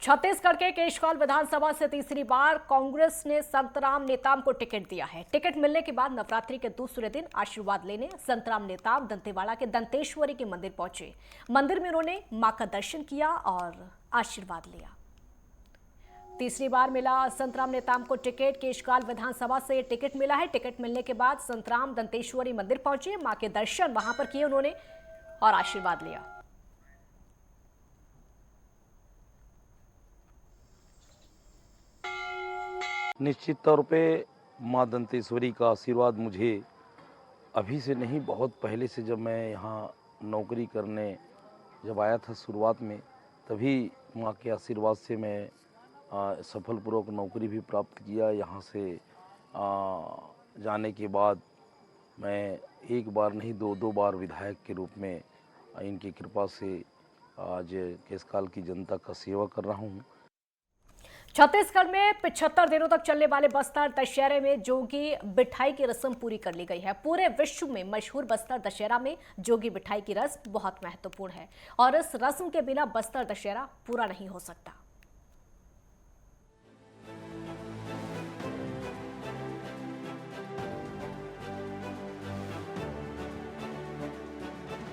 छत्तीसगढ़ के केशकाल विधानसभा से तीसरी बार कांग्रेस ने संतराम नेताम को टिकट दिया है। टिकट मिलने के बाद नवरात्रि के दूसरे दिन आशीर्वाद लेने संतराम नेताम दंतेवाड़ा के दंतेश्वरी के मंदिर पहुंचे। मंदिर में उन्होंने मां का दर्शन किया और आशीर्वाद लिया। तीसरी बार मिला संतराम नेताम को टिकट। केशकाल विधानसभा से टिकट मिला है। टिकट मिलने के बाद संतराम दंतेश्वरी मंदिर पहुंचे, मां के दर्शन वहां पर किए उन्होंने और आशीर्वाद लिया। निश्चित तौर पे माँ दंतेश्वरी का आशीर्वाद मुझे अभी से नहीं, बहुत पहले से, जब मैं यहाँ नौकरी करने जब आया था शुरुआत में, तभी माँ के आशीर्वाद से मैं सफलपूर्वक नौकरी भी प्राप्त किया। यहाँ से जाने के बाद मैं एक बार नहीं दो बार विधायक के रूप में इनकी कृपा से आज केशकाल की जनता का सेवा कर रहा हूँ। छत्तीसगढ़ में 75 दिनों तक चलने वाले बस्तर दशहरे में जोगी बिठाई की रस्म पूरी कर ली गई है। पूरे विश्व में मशहूर बस्तर दशहरा में जोगी बिठाई की रस्म बहुत महत्वपूर्ण है और इस रस्म के बिना बस्तर दशहरा पूरा नहीं हो सकता।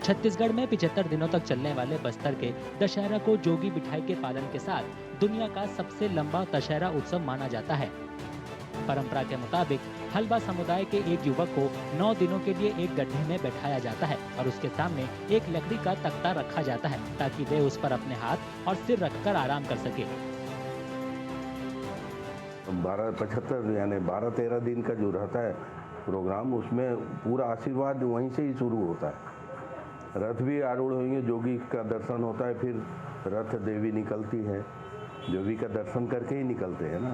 छत्तीसगढ़ में 75 दिनों तक चलने वाले बस्तर के दशहरा को जोगी बिठाई के पालन के साथ दुनिया का सबसे लंबा दशहरा उत्सव माना जाता है। परंपरा के मुताबिक हलबा समुदाय के एक युवक को 9 दिनों के लिए एक गड्ढे में बैठाया जाता है और उसके सामने एक लकड़ी का तख्ता रखा जाता है ताकि वे उस पर अपने हाथ और सिर रखकर आराम कर सके। 75 यानी 12-13 दिन का जो रहता है प्रोग्राम, उसमें पूरा आशीर्वाद वहीं से ही शुरू होता है। रथ भी आरूढ़ होंगे, जोगी का दर्शन होता है, फिर रथ देवी निकलती है, जोगी का दर्शन करके ही निकलते हैं ना।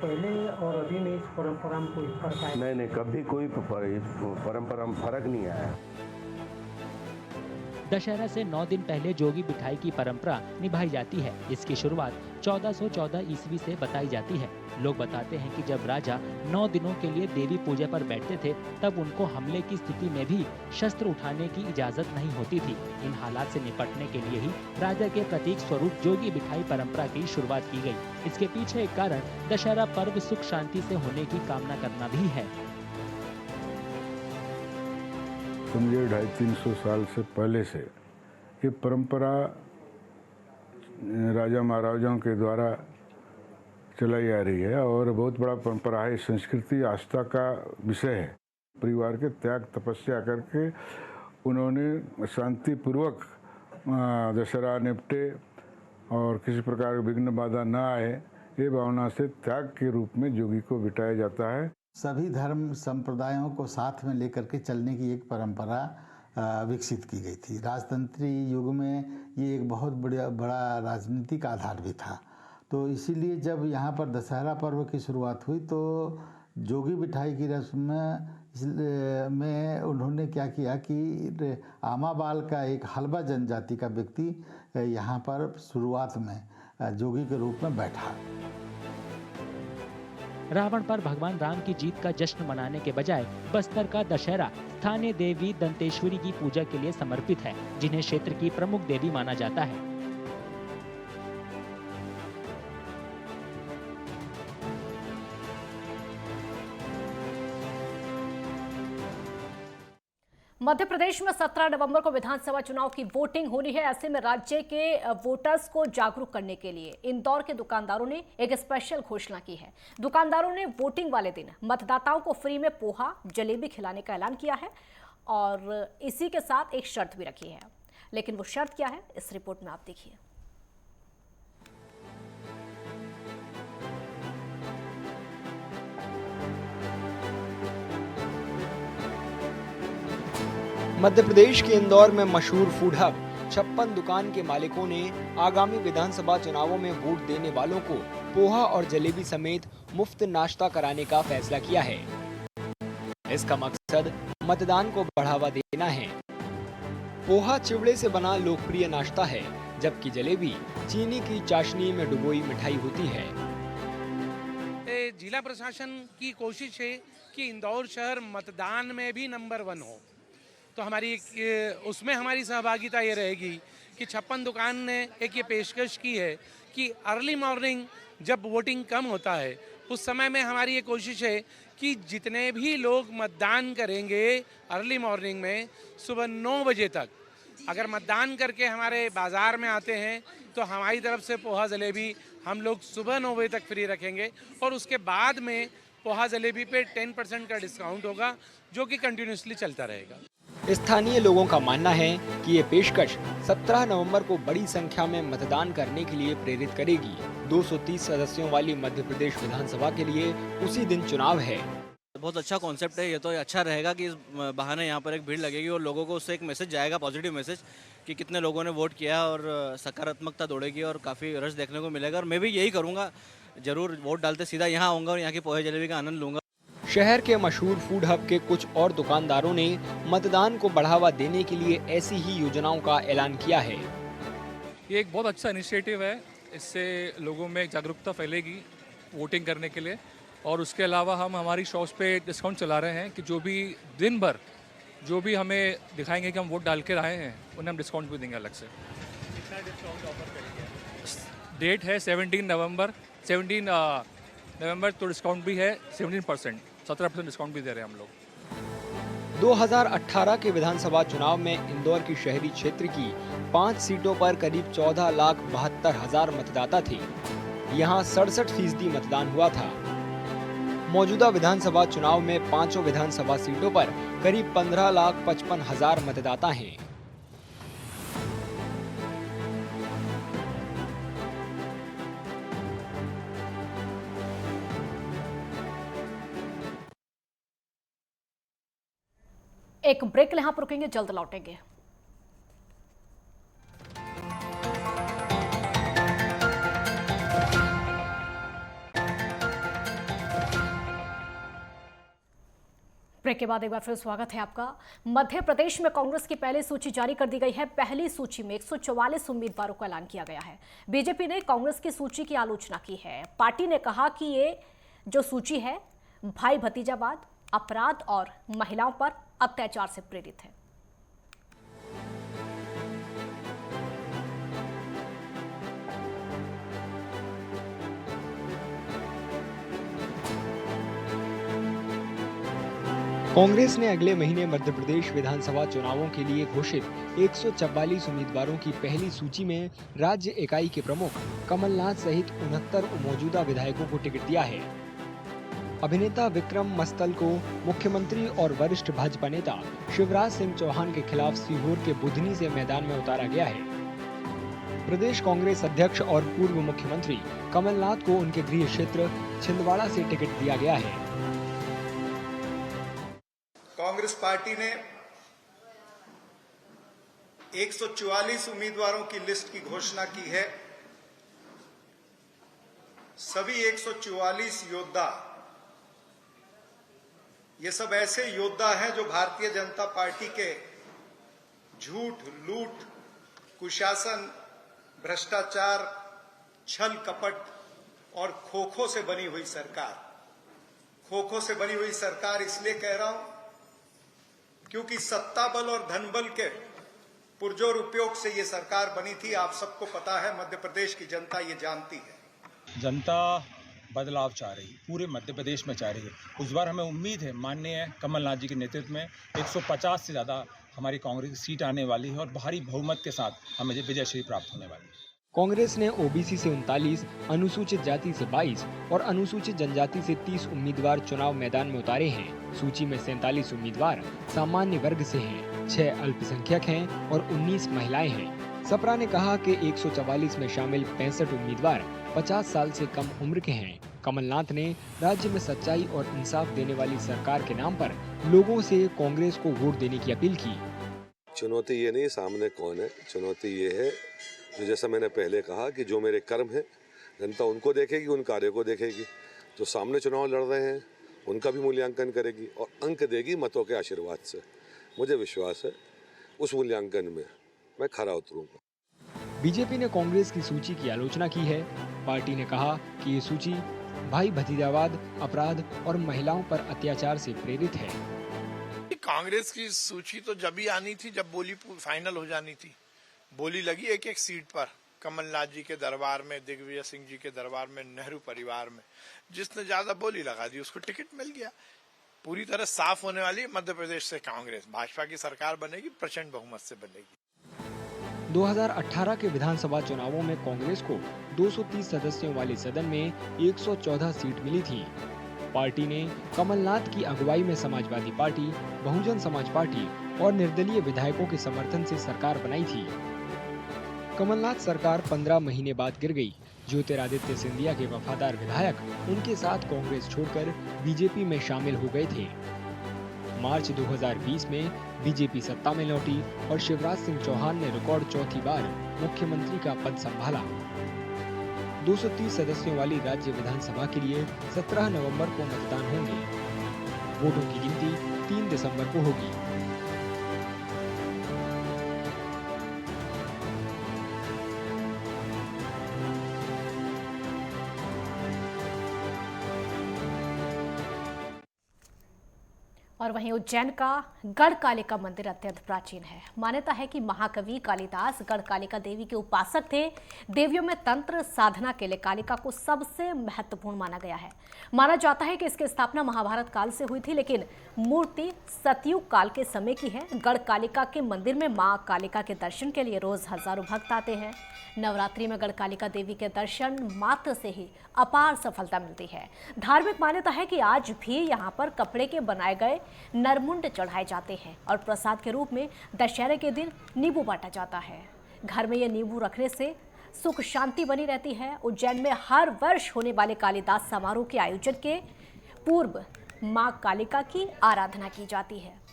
पहले और अभी में इस परंपरा में कोई फर्क आया? नहीं, कभी कोई परंपरा में फर्क नहीं आया। दशहरा से 9 दिन पहले जोगी बिठाई की परंपरा निभाई जाती है। इसकी शुरुआत 1414 ईस्वी से बताई जाती है। लोग बताते हैं कि जब राजा 9 दिनों के लिए देवी पूजा पर बैठते थे, तब उनको हमले की स्थिति में भी शस्त्र उठाने की इजाजत नहीं होती थी। इन हालात से निपटने के लिए ही राजा के प्रतीक स्वरूप जोगी बिठाई परंपरा की शुरुआत की गई। इसके पीछे एक कारण दशहरा पर्व सुख शांति से होने की कामना करना भी है। समझे 250-300 साल से पहले से ये परंपरा राजा महाराजाओं के द्वारा चलाई आ रही है और बहुत बड़ा परंपरा है। संस्कृति आस्था का विषय है। परिवार के त्याग तपस्या करके उन्होंने शांतिपूर्वक दशहरा निपटे और किसी प्रकार का विघ्न बाधा न आए, ये भावना से त्याग के रूप में जोगी को बिठाया जाता है। सभी धर्म संप्रदायों को साथ में लेकर के चलने की एक परंपरा विकसित की गई थी। राजतंत्री युग में ये एक बहुत बड़ा राजनीतिक आधार भी था। तो इसीलिए जब यहाँ पर दशहरा पर्व की शुरुआत हुई तो जोगी बिठाई की रस्म में उन्होंने क्या किया कि आमाबाल का एक हलबा जनजाति का व्यक्ति यहाँ पर शुरुआत में जोगी के रूप में बैठा। रावण पर भगवान राम की जीत का जश्न मनाने के बजाय बस्तर का दशहरा स्थानीय देवी दंतेश्वरी की पूजा के लिए समर्पित है, जिन्हें क्षेत्र की प्रमुख देवी माना जाता है। मध्य प्रदेश में 17 नवंबर को विधानसभा चुनाव की वोटिंग होनी है। ऐसे में राज्य के वोटर्स को जागरूक करने के लिए इंदौर के दुकानदारों ने एक स्पेशल घोषणा की है। दुकानदारों ने वोटिंग वाले दिन मतदाताओं को फ्री में पोहा जलेबी खिलाने का ऐलान किया है और इसी के साथ एक शर्त भी रखी है। लेकिन वो शर्त क्या है, इस रिपोर्ट में आप देखिए। मध्य प्रदेश के इंदौर में मशहूर फूड हब 56 दुकान के मालिकों ने आगामी विधानसभा चुनावों में वोट देने वालों को पोहा और जलेबी समेत मुफ्त नाश्ता कराने का फैसला किया है। इसका मकसद मतदान को बढ़ावा देना है। पोहा चिवड़े से बना लोकप्रिय नाश्ता है, जबकि जलेबी चीनी की चाशनी में डुबोई मिठाई होती है। जिला प्रशासन की कोशिश है कि इंदौर शहर मतदान में भी नंबर 1 हो, तो हमारी उसमें हमारी सहभागिता ये रहेगी कि 56 दुकान ने एक ये पेशकश की है कि अर्ली मॉर्निंग जब वोटिंग कम होता है उस समय में हमारी ये कोशिश है कि जितने भी लोग मतदान करेंगे अर्ली मॉर्निंग में सुबह 9 बजे तक अगर मतदान करके हमारे बाज़ार में आते हैं तो हमारी तरफ से पोहा जलेबी हम लोग सुबह 9 बजे तक फ्री रखेंगे और उसके बाद में पोहा जलेबी पे 10% का डिस्काउंट होगा जो कि कंटिन्यूसली चलता रहेगा। स्थानीय लोगों का मानना है कि ये पेशकश 17 नवंबर को बड़ी संख्या में मतदान करने के लिए प्रेरित करेगी। 230 सदस्यों वाली मध्य प्रदेश विधानसभा के लिए उसी दिन चुनाव है। बहुत अच्छा कॉन्सेप्ट है ये, तो अच्छा रहेगा कि इस बहाने यहाँ पर एक भीड़ लगेगी और लोगों को उससे एक मैसेज जाएगा, पॉजिटिव मैसेज कि कितने लोगों ने वोट किया और सकारात्मकता दौड़ेगी और काफ़ी रश देखने को मिलेगा। और मैं भी यही करूँगा, ज़रूर वोट डालते सीधा यहाँ आऊँगा और यहाँ की पोहे जलेबी का आनंद लूँगा। शहर के मशहूर फूड हब के कुछ और दुकानदारों ने मतदान को बढ़ावा देने के लिए ऐसी ही योजनाओं का ऐलान किया है। ये एक बहुत अच्छा इनिशिएटिव है, इससे लोगों में जागरूकता फैलेगी वोटिंग करने के लिए। और उसके अलावा हम हमारी शॉप्स पे डिस्काउंट चला रहे हैं कि जो भी दिन भर जो भी हमें दिखाएंगे कि हम वोट डाल कर आए हैं उन्हें हम डिस्काउंट भी देंगे अलग से। कितना डिस्काउंट ऑफर करेंगे? डेट है 17 नवंबर, तो डिस्काउंट भी है 17%, 17% डिस्काउंट भी दे रहे हैं हम लोग। 2018 के विधानसभा चुनाव में इंदौर की शहरी क्षेत्र की 5 सीटों पर करीब 14,72,000 मतदाता थे। यहाँ 67% मतदान हुआ था। मौजूदा विधानसभा चुनाव में 5 विधानसभा सीटों पर करीब 15,55,000 मतदाता हैं। एक ब्रेक यहां पर रुकेंगे, जल्द लौटेंगे। ब्रेक के बाद एक बार फिर स्वागत है आपका। मध्य प्रदेश में कांग्रेस की पहली सूची जारी कर दी गई है। पहली सूची में 144 उम्मीदवारों का ऐलान किया गया है। बीजेपी ने कांग्रेस की सूची की आलोचना की है। पार्टी ने कहा कि ये जो सूची है भाई भतीजावाद, अपराध और महिलाओं पर अत्याचार से प्रेरित है। कांग्रेस ने अगले महीने मध्य प्रदेश विधानसभा चुनावों के लिए घोषित 144 उम्मीदवारों की पहली सूची में राज्य इकाई के प्रमुख कमलनाथ सहित 69 मौजूदा विधायकों को टिकट दिया है। अभिनेता विक्रम मस्तल को मुख्यमंत्री और वरिष्ठ भाजपा नेता शिवराज सिंह चौहान के खिलाफ सीहोर के बुधनी से मैदान में उतारा गया है। प्रदेश कांग्रेस अध्यक्ष और पूर्व मुख्यमंत्री कमलनाथ को उनके गृह क्षेत्र छिंदवाड़ा से टिकट दिया गया है। कांग्रेस पार्टी ने 144 उम्मीदवारों की लिस्ट की घोषणा की है। सभी 144 योद्धा, ये सब ऐसे योद्धा हैं जो भारतीय जनता पार्टी के झूठ, लूट, कुशासन, भ्रष्टाचार, छल कपट और खोखो से बनी हुई सरकार इसलिए कह रहा हूं क्योंकि सत्ता बल और धन बल के पुरजोर उपयोग से ये सरकार बनी थी। आप सबको पता है, मध्य प्रदेश की जनता ये जानती है। जनता बदलाव चाह रही है, पूरे मध्य प्रदेश में चाह रही है। उस बार हमें उम्मीद है माननीय कमलनाथ जी के नेतृत्व में 150 से ज़्यादा हमारी कांग्रेस की सीट आने वाली है और भारी बहुमत के साथ हमें विजयश्री प्राप्त होने वाली है। कांग्रेस ने ओबीसी से 39, अनुसूचित जाति से 22 और अनुसूचित जनजाति से 30 उम्मीदवार चुनाव मैदान में उतारे हैं। सूची में 47 उम्मीदवार सामान्य वर्ग से हैं, 6 अल्पसंख्यक हैं और 19 महिलाएं हैं। सपरा ने कहा कि 144 में शामिल 65 उम्मीदवार 50 साल से कम उम्र के हैं। कमलनाथ ने राज्य में सच्चाई और इंसाफ देने वाली सरकार के नाम पर लोगों से कांग्रेस को वोट देने की अपील की। चुनौती ये नहीं सामने कौन है, चुनौती ये है जो जैसा मैंने पहले कहा कि जो मेरे कर्म है जनता उनको देखेगी, उन कार्यों को देखेगी। जो सामने चुनाव लड़ रहे हैं उनका भी मूल्यांकन करेगी और अंक देगी मतों के आशीर्वाद से। मुझे विश्वास है उस मूल्यांकन में मैं खरा उतरूंगा। बीजेपी ने कांग्रेस की सूची की आलोचना की है। पार्टी ने कहा कि ये सूची भाई भतीजावाद, अपराध और महिलाओं पर अत्याचार से प्रेरित है। कांग्रेस की सूची तो जब ही आनी थी जब बोली फाइनल हो जानी थी। बोली लगी एक एक सीट पर, कमलनाथ जी के दरबार में, दिग्विजय सिंह जी के दरबार में, नेहरू परिवार में। जिसने ज्यादा बोली लगा दी उसको टिकट मिल गया। पूरी तरह साफ होने वाली है मध्य प्रदेश से कांग्रेस। भाजपा की सरकार बनेगी, प्रचंड बहुमत से बनेगी। 2018 के विधानसभा चुनावों में कांग्रेस को 230 सदस्यों वाले सदन में 114 सीट मिली थी। पार्टी ने कमलनाथ की अगुवाई में समाजवादी पार्टी, बहुजन समाज पार्टी और निर्दलीय विधायकों के समर्थन से सरकार बनाई थी। कमलनाथ सरकार 15 महीने बाद गिर गई। ज्योतिरादित्य सिंधिया के वफादार विधायक उनके साथ कांग्रेस छोड़कर बीजेपी में शामिल हो गए थे। मार्च 2020 में बीजेपी सत्ता में लौटी और शिवराज सिंह चौहान ने रिकॉर्ड चौथी बार मुख्यमंत्री का पद संभाला। 230 सदस्यों वाली राज्य विधानसभा के लिए 17 नवंबर को मतदान होंगे। वोटों की गिनती 3 दिसंबर को होगी। और वहीं उज्जैन का गढ़कालिका मंदिर अत्यंत प्राचीन है। मान्यता है कि महाकवि कालिदास गढ़कालिका देवी के उपासक थे। देवियों में तंत्र साधना के लिए कालिका को सबसे महत्वपूर्ण माना गया है। माना जाता है कि इसकी स्थापना महाभारत काल से हुई थी, लेकिन मूर्ति सतयुग काल के समय की है। गढ़कालिका के मंदिर में मां कालिका के दर्शन के लिए रोज हजारों भक्त आते हैं। नवरात्रि में गढ़कालिका देवी के दर्शन मात्र से ही अपार सफलता मिलती है। धार्मिक मान्यता है कि आज भी यहाँ पर कपड़े के बनाए गए नरमुंड चढ़ाए जाते हैं और प्रसाद के रूप में दशहरे के दिन नींबू बांटा जाता है। घर में ये नींबू रखने से सुख शांति बनी रहती है। उज्जैन में हर वर्ष होने वाले कालिदास समारोह के आयोजन के पूर्व मां कालिका की आराधना की जाती है।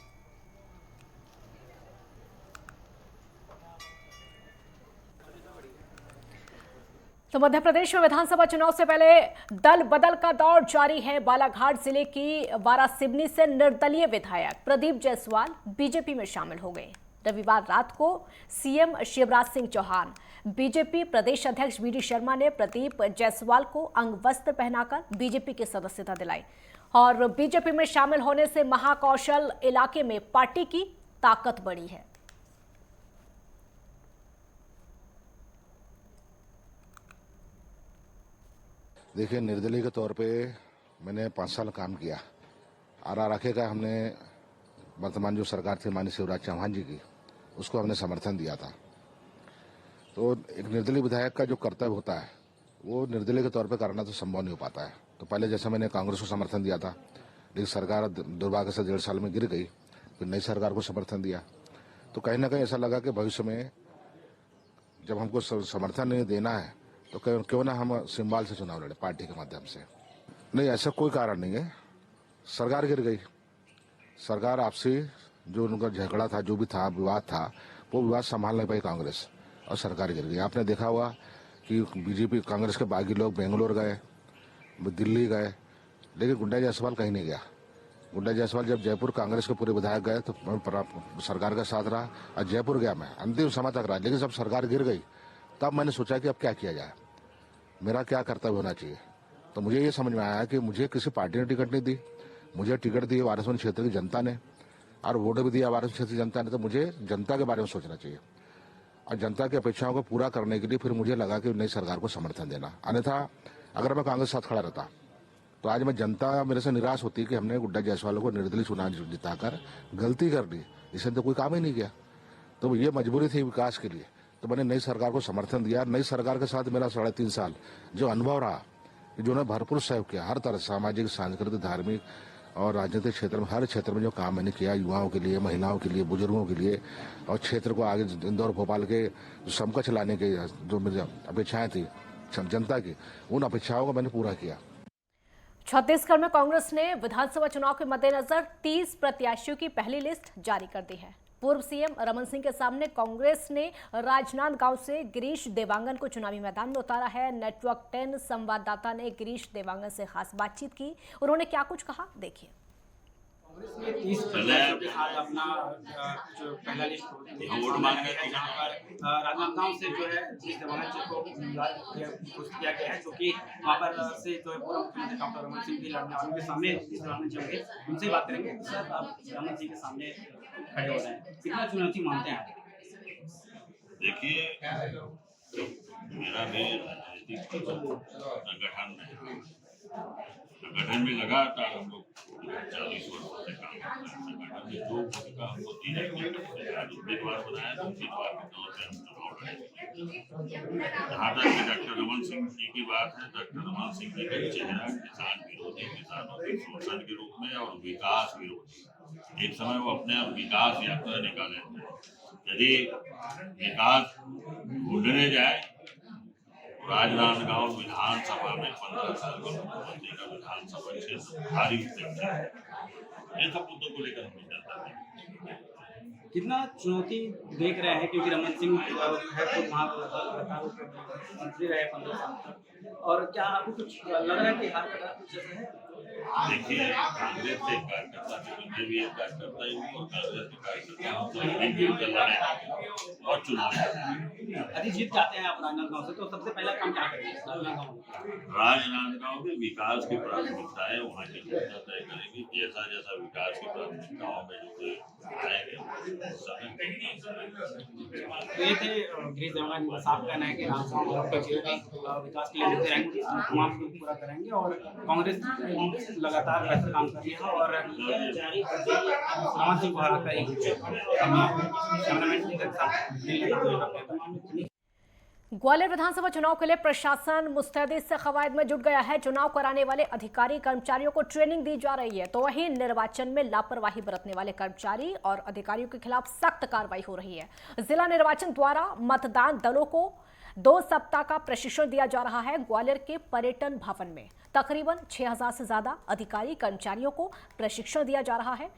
तो मध्य प्रदेश में विधानसभा चुनाव से पहले दल बदल का दौर जारी है। बालाघाट जिले की वारासिवनी से निर्दलीय विधायक प्रदीप जायसवाल बीजेपी में शामिल हो गए। रविवार रात को सीएम शिवराज सिंह चौहान, बीजेपी प्रदेश अध्यक्ष वीडी शर्मा ने प्रदीप जायसवाल को अंगवस्त्र पहनाकर बीजेपी की सदस्यता दिलाई और बीजेपी में शामिल होने से महाकौशल इलाके में पार्टी की ताकत बढ़ी है। देखिए, निर्दलीय के तौर पे मैंने 5 साल काम किया। आरआरके का हमने वर्तमान जो सरकार थी माननीय शिवराज चौहान जी की, उसको हमने समर्थन दिया था। तो एक निर्दलीय विधायक का जो कर्तव्य होता है वो निर्दलीय के तौर पे करना तो संभव नहीं हो पाता है। तो पहले जैसे मैंने कांग्रेस को समर्थन दिया था, लेकिन सरकार दुर्भाग्य से 1.5 साल में गिर गई, फिर नई सरकार को समर्थन दिया। तो कहीं ना कहीं ऐसा लगा कि भविष्य में जब हमको समर्थन नहीं देना है तो क्यों ना हम सिंबल से चुनाव लड़े, पार्टी के माध्यम से। नहीं, ऐसा कोई कारण नहीं है। सरकार गिर गई। सरकार आपसी जो उनका झगड़ा था, जो भी था, विवाद था, वो विवाद संभाल नहीं पाई कांग्रेस और सरकार गिर गई। आपने देखा हुआ कि बीजेपी कांग्रेस के बागी लोग बेंगलोर गए, दिल्ली गए, लेकिन गुंडा जायसवाल कहीं नहीं गया। गुंडा जायसवाल जब जयपुर कांग्रेस के पूरे विधायक गए तो सरकार का साथ रहा और जयपुर गया मैं, अंतिम समय तक रहा। लेकिन जब सरकार गिर गई तब मैंने सोचा कि अब क्या किया जाए, मेरा क्या कर्तव्य होना चाहिए। तो मुझे ये समझ में आया कि मुझे किसी पार्टी ने टिकट नहीं दी, मुझे टिकट दी वारासिवनी क्षेत्र की जनता ने और वोट भी दिया वारासिवनी क्षेत्र की जनता ने। तो मुझे जनता के बारे में सोचना चाहिए और जनता की अपेक्षाओं को पूरा करने के लिए फिर मुझे लगा कि नई सरकार को समर्थन देना। अन्यथा अगर मैं कांग्रेस के साथ खड़ा रहता तो आज मैं जनता मेरे से निराश होती कि हमने गुड्डा जायसवाल को निर्दलीय चुनाव जिताकर गलती कर दी, इससे तो कोई काम ही नहीं किया। तो ये मजबूरी थी विकास के लिए, तो मैंने नई सरकार को समर्थन दिया। नई सरकार के साथ मेरा 3.5 साल जो अनुभव रहा, जो ने भरपूर सहयोग किया हर तरह, सामाजिक, सांस्कृतिक, धार्मिक और राजनीतिक क्षेत्र में, हर क्षेत्र में जो काम मैंने किया, युवाओं के लिए, महिलाओं के लिए, बुजुर्गों के लिए और क्षेत्र को आगे इंदौर भोपाल के समकक्ष लाने के जो मेरी अपेक्षाएं थी जनता की, उन अपेक्षाओं को मैंने पूरा किया। छत्तीसगढ़ में कांग्रेस ने विधानसभा चुनाव के मद्देनजर 30 प्रत्याशियों की पहली लिस्ट जारी कर दी है। पूर्व सीएम रमन सिंह के सामने कांग्रेस ने राजनांदगांव से गिरीश देवांगन को चुनावी मैदान में उतारा है। नेटवर्क 10 संवाददाता ने गिरीश देवांगन से खास बातचीत की। उन्होंने क्या कुछ कहा, देखिए। कांग्रेस ने 30 प्रत्याशियों के साथ अपना जो पहला लिस्ट वोट मांगने है, जहाँ पर राजनांदगांव से जो है गिरीश देवांगन जी को घोषित किया गया है, जो कि वहाँ पर से जो है पूर्व मुख्यमंत्री डॉक्टर रमन सिंह भी लड़ने वाले उनके सामने गिरीश देवांगन जी होंगे, उनसे बात करेंगे। सर, आप रमन सिंह के सामने खड़े हो रहे हैं, कितना चुनौती मानते हैं? देखिए, मेरा भी राजनीतिक संगठन में लगातार हम लोग 40 वर्षों से काम कर रहे हैं। संगठन में जो भूमिका हमको दी जाती है, आज उम्मीदवार बनाया तो उम्मीदवार के तौर पर हम चुनाव लड़े। जहाँ तक कि डॉक्टर रमन सिंह जी की बात है, डॉक्टर रमन सिंह जी का चेहरा किसान विरोधी, किसानों के शोषण के रूप में और विकास विरोधी। एक समय वो अपने आप विकास यात्रा निकाले थे। यदि विकास ढूंढने जाए, राजनांदगांव विधानसभा में 15 साल के मुख्यमंत्री का विधानसभा क्षेत्र भारी उपेक्षा है। ये सब मुद्दों को लेकर हम चर्चा करेंगे। कितना चुनौती देख रहे हैं, क्योंकि रमन सिंह है तो वहाँ मंत्री रहे 15 साल तक, और क्या आपको कुछ लग रहा है कि हार का कुछ ऐसा है? देखिए, कांग्रेस से कार्यकर्ता थे, मैं भी एक कार्यकर्ता ही हूँ और कांग्रेस के कार्यकर्ता और चुनाव यदि जीत जाते हैं आप राजनांदगांव से, तो सबसे पहला काम क्या करेंगे? राजनांदगांव में विकास की प्राथमिकता है, वहाँ की जनता तय करेगी। जैसा जैसा विकास की प्राथमिकताओं में जो आएंगे तो ये थे गिरीश देवगन जी का साफ कहना है कि राजनांदगांव का विकास के लिए जो रहेंगे तमाम को पूरा करेंगे, और कांग्रेस लगातार बेहतर काम कर रही है और रमन सिंह को हरा कर ग्वालियर विधानसभा चुनाव के लिए प्रशासन मुस्तैदी से कवायद में जुट गया है। चुनाव कराने वाले अधिकारी कर्मचारियों को ट्रेनिंग दी जा रही है, तो वहीं निर्वाचन में लापरवाही बरतने वाले कर्मचारी और अधिकारियों के खिलाफ सख्त कार्रवाई हो रही है। जिला निर्वाचन द्वारा मतदान दलों को 2 सप्ताह का प्रशिक्षण दिया जा रहा है। ग्वालियर के पर्यटन भवन में तकरीबन 6000 से ज्यादा अधिकारी कर्मचारियों को प्रशिक्षण दिया जा रहा है।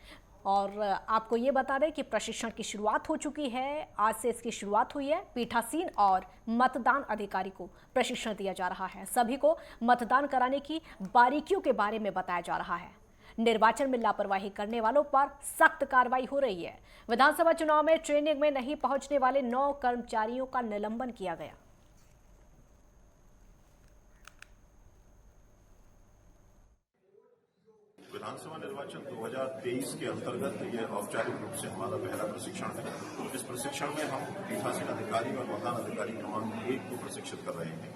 और आपको ये बता दें कि प्रशिक्षण की शुरुआत हो चुकी है, आज से इसकी शुरुआत हुई है। पीठासीन और मतदान अधिकारी को प्रशिक्षण दिया जा रहा है। सभी को मतदान कराने की बारीकियों के बारे में बताया जा रहा है। निर्वाचन में लापरवाही करने वालों पर सख्त कार्रवाई हो रही है। विधानसभा चुनाव में ट्रेनिंग में नहीं पहुंचने वाले 9 कर्मचारियों का निलंबन किया गया। विधानसभा निर्वाचन 2023 के अंतर्गत यह औपचारिक रूप से हमारा पहला प्रशिक्षण है। इस प्रशिक्षण में हम पीठासीन अधिकारी और मतदान अधिकारी क्रमांक 1 को प्रशिक्षित कर रहे हैं,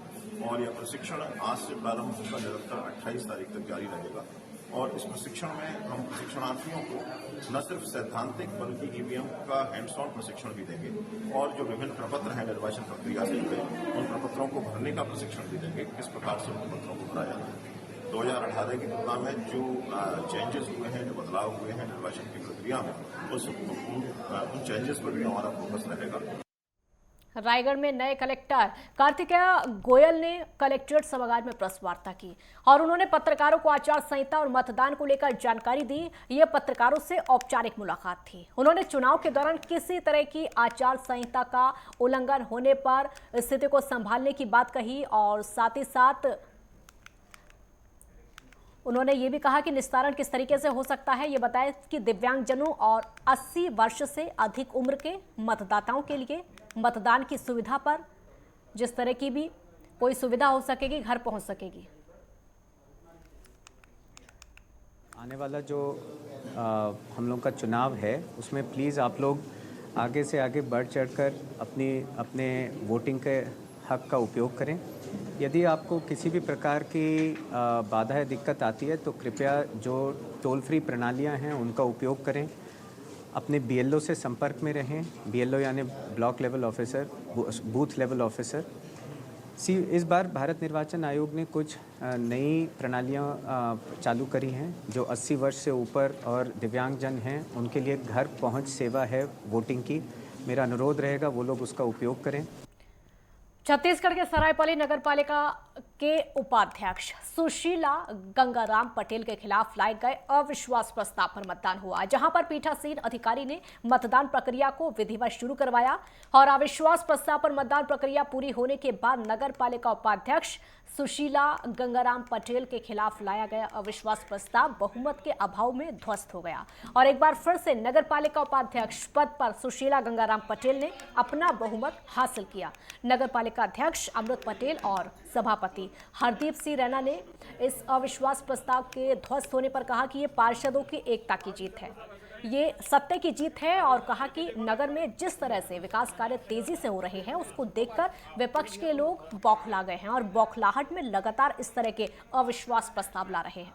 और यह प्रशिक्षण आज से प्रारंभ होगा, निरंतर 28 तारीख तक जारी रहेगा। और इस प्रशिक्षण में हम प्रशिक्षणार्थियों को न सिर्फ सैद्धांतिक बल्कि ईवीएम का हैंड्स ऑन प्रशिक्षण भी देंगे, और जो विभिन्न प्रपत्र हैं निर्वाचन प्रक्रिया से जुड़े, उन प्रपत्रों को भरने का प्रशिक्षण भी देंगे, किस प्रकार से उन प्रपत्रों को भरा जाना है। 2018 की तुलना में जो चेंजेस हुए हैं, जो बदलाव हुए हैं निर्वाचन की प्रक्रिया में, उन चेंजेस पर भी हमारा फोकस रहेगा। रायगढ़ में नए कलेक्टर कार्तिकेय गोयल ने कलेक्ट्रेट सभागार में प्रेस वार्ता की और उन्होंने पत्रकारों को आचार संहिता और मतदान को लेकर जानकारी दी। ये पत्रकारों से औपचारिक मुलाकात थी। उन्होंने चुनाव के दौरान किसी तरह की आचार संहिता का उल्लंघन होने पर स्थिति को संभालने की बात कही, और साथ ही साथ उन्होंने ये भी कहा कि निस्तारण किस तरीके से हो सकता है। ये बताया कि दिव्यांगजनों और 80 वर्ष से अधिक उम्र के मतदाताओं के लिए मतदान की सुविधा पर जिस तरह की भी कोई सुविधा हो सकेगी, घर पहुंच सकेगी। आने वाला जो हम लोग का चुनाव है, उसमें प्लीज़ आप लोग आगे से आगे बढ़ चढ़कर अपने वोटिंग के हक का उपयोग करें। यदि आपको किसी भी प्रकार की बाधा या दिक्कत आती है तो कृपया जो टोल फ्री प्रणालियां हैं उनका उपयोग करें। अपने बीएलओ से संपर्क में रहें। बीएलओ यानी block level officer, booth level officer. इस बार भारत निर्वाचन आयोग ने कुछ नई प्रणालियां चालू करी हैं। जो 80 वर्ष से ऊपर और दिव्यांगजन हैं उनके लिए घर पहुंच सेवा है वोटिंग की। मेरा अनुरोध रहेगा वो लोग उसका उपयोग करें। छत्तीसगढ़ के सरायपाली नगरपालिका के उपाध्यक्ष सुशीला गंगाराम पटेल के खिलाफ लाए गए अविश्वास प्रस्ताव पर मतदान हुआ, जहां पर पीठासीन अधिकारी ने मतदान प्रक्रिया को विधिवत शुरू करवाया। और अविश्वास प्रस्ताव पर मतदान प्रक्रिया पूरी होने के बाद नगरपालिका उपाध्यक्ष सुशीला गंगाराम पटेल के खिलाफ लाया गया अविश्वास प्रस्ताव बहुमत के अभाव में ध्वस्त हो गया। और एक बार फिर से नगरपालिका उपाध्यक्ष पद पर सुशीला गंगाराम पटेल ने अपना बहुमत हासिल किया। नगरपालिका अध्यक्ष अमृत पटेल और सभापति हरदीप सिंह रैना ने इस अविश्वास प्रस्ताव के ध्वस्त होने पर कहा कि ये पार्षदों की एकता की जीत है। ये सत्य की जीत है और कहा कि नगर में जिस तरह से विकास कार्य तेजी से हो रहे हैं उसको देखकर विपक्ष के लोग बौखला गए हैं और बौखलाहट में लगातार इस तरह के अविश्वास प्रस्ताव ला रहे हैं।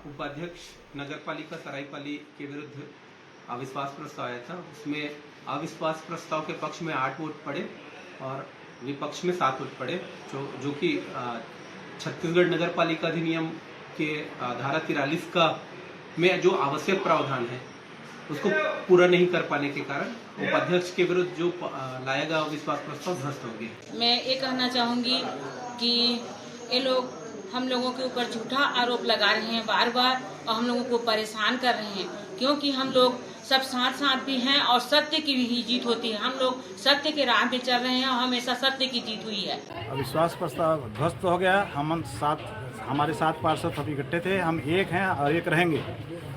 उपाध्यक्ष नगरपालिका सरायपाली के विरुद्ध अविश्वास प्रस्ताव आया था। उसमें अविश्वास प्रस्ताव के पक्ष में 8 वोट पड़े और विपक्ष में 7 वोट पड़े, जो कि छत्तीसगढ़ नगरपालिका अधिनियम के धारा 43 का में जो आवश्यक प्रावधान है उसको पूरा नहीं कर पाने के कारण उपाध्यक्ष के विरुद्ध जो लाया गया अविश्वास प्रस्ताव ध्वस्त हो गया। मैं ये कहना चाहूँगी कि ये लोग हम लोगों के ऊपर झूठा आरोप लगा रहे हैं बार बार और हम लोगों को परेशान कर रहे हैं, क्योंकि हम लोग सब साथ साथ भी हैं और सत्य की भी जीत होती है। हम लोग सत्य के राह पे चल रहे हैं और हमेशा सत्य की जीत हुई है। अविश्वास प्रस्ताव ध्वस्त हो गया। हमारे 7 पार्षद सब इकट्ठे थे, हम एक हैं और एक रहेंगे।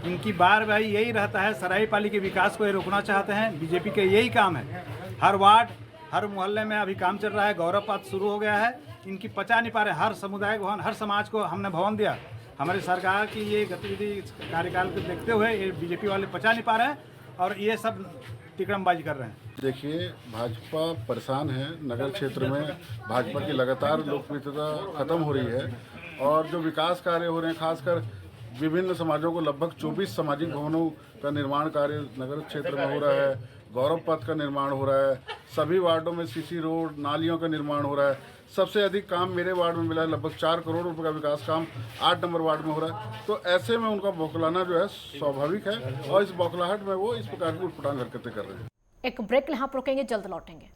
इनकी बार बार यही रहता है, सरायपाली के विकास को ये रोकना चाहते हैं। बीजेपी के यही काम है। हर वार्ड हर मोहल्ले में अभी काम चल रहा है, गौरव पथ शुरू हो गया है। इनकी पचा नहीं पा रहे। हर समुदाय को हर समाज को हमने भवन दिया। हमारी सरकार की ये गतिविधि कार्यकाल को देखते हुए ये बीजेपी वाले पचा नहीं पा रहे हैं और ये सब टिकड़मबाजी कर रहे हैं। देखिए, भाजपा परेशान है। नगर क्षेत्र में भाजपा की लगातार लोकप्रियता खत्म हो रही है और जो विकास कार्य हो रहे हैं, खासकर विभिन्न समाजों को लगभग 24 सामाजिक भवनों का निर्माण कार्य नगर क्षेत्र में हो रहा है। गौरव पथ का निर्माण हो रहा है। सभी वार्डों में सीसी रोड, नालियों का निर्माण हो रहा है। सबसे अधिक काम मेरे वार्ड में मिला है, लगभग 4 करोड़ रुपए का विकास काम 8 नंबर वार्ड में हो रहा है। तो ऐसे में उनका बौखलाना जो है स्वाभाविक है और इस बौखलाहट में वो इस प्रकार की उटपटांग हरकतें कर रहे हैं। एक ब्रेक यहाँ पर रुकेंगे, जल्द लौटेंगे।